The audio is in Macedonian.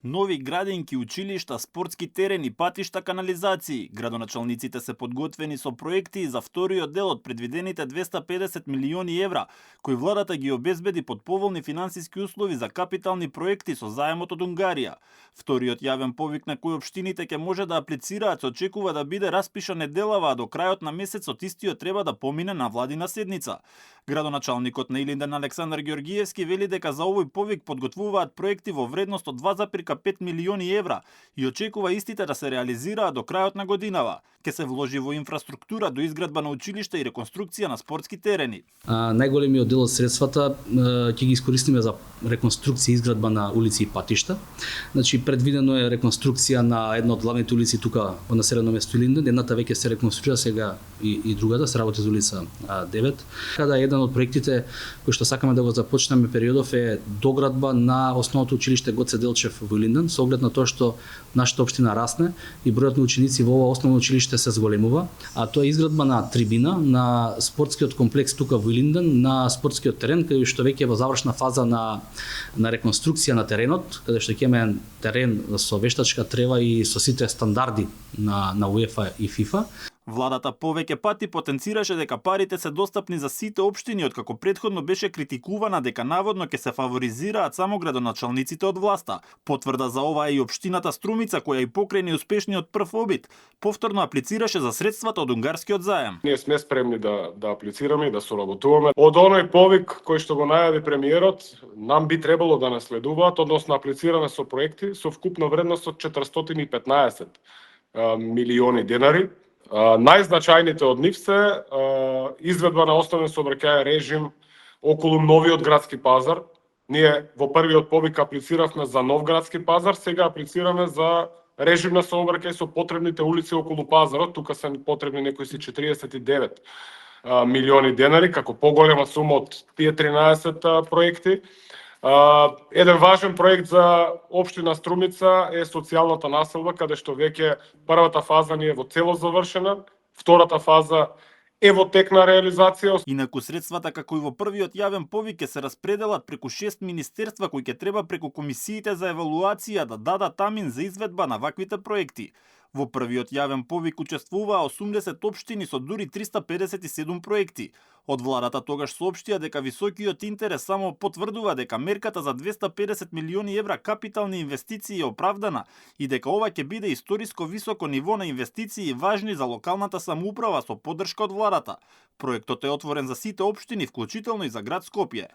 Нови градинки, училишта, спортски терени, патишта, канализации. Градоначалниците се подготвени со проекти за вториот дел од предвидените 250 милиони евра, кои владата ги обезбеди под поволни финансиски услови за капитални проекти со заемот од Унгарија. Вториот јавен повик на кој општините ќе може да аплицираат се очекува да биде распишан неделава, а до крајот на месецот истиот треба да помине на владина седница. Градоначалникот на Илинден Александар Георгиевски вели дека за овој повик подготвуваат проекти во вредност од 2,5 милиони евра и очекува истите да се реализираат до крајот на годинава. Ке се вложи во инфраструктура до изградба на училишта и реконструкција на спортски терени. Најголемиот дел од средствата ќе ги искористиме за реконструкција и изградба на улици и патишта. Значи предвидено е реконструкција на една од главните улици тука во населено место Илинден. Едната веќе се реконструира сега и другата се работи за улица 9. Када еден од проектите кои што сакаме да го започнеме периодов е доградба на основното училиште Гоце Делчев во Илинден, со оглед на тоа што нашата општина расне и бројот на ученици во ова основно училиште се зголемува, а тоа е изградба на трибина на спортскиот комплекс тука во Илинден, на спортскиот терен кај што веќе е во завршна фаза на реконструкција на теренот, каде што ќе имаме терен со вештачка трева и со сите стандарди на УЕФА и ФИФА. Владата повеќе пати потенцираше дека парите се достапни за сите општини, откако претходно беше критикувана дека наводно ќе се фаворизираат само градоначалниците од власта. Потврда за ова е и општината Струмица, која и покрај неуспешниот прв обид повторно аплицираше за средствата од унгарскиот заем. Ние сме спремни да аплицираме и да соработуваме. Од оној повик кој што го најави премиерот, нам би требало да наследуваат, односно аплицираме со проекти со вкупна вредност од 415 милиони денари. Најзначајните од нив се изведба на основен сообраќајен режим околу новиот градски пазар. Ние во првиот повик аплициравме за нов градски пазар, сега аплицираме за режим на сообраќај со потребните улици околу пазарот. Тука се потребни некои си 49 милиони денари, како поголема сума од тие 13 проекти. Еден важен проект за општина Струмица е социјалната населба, каде што веќе првата фаза ни е во целост завршена, втората фаза е во тек на реализација. Инаку средствата како и во првиот јавен повик ќе се распределат преку 6 министерства кои ќе треба преку комисиите за евалуација да дадат тамин за изведба на ваквите проекти. Во првиот јавен повик учествуваа 80 општини со дури 357 проекти. Од владата тогаш соопштија дека високиот интерес само потврдува дека мерката за 250 милиони евра капитални инвестиции е оправдана и дека ова ќе биде историско високо ниво на инвестиции важни за локалната самоуправа со поддршка од владата. Проектот е отворен за сите општини, вклучително и за град Скопје.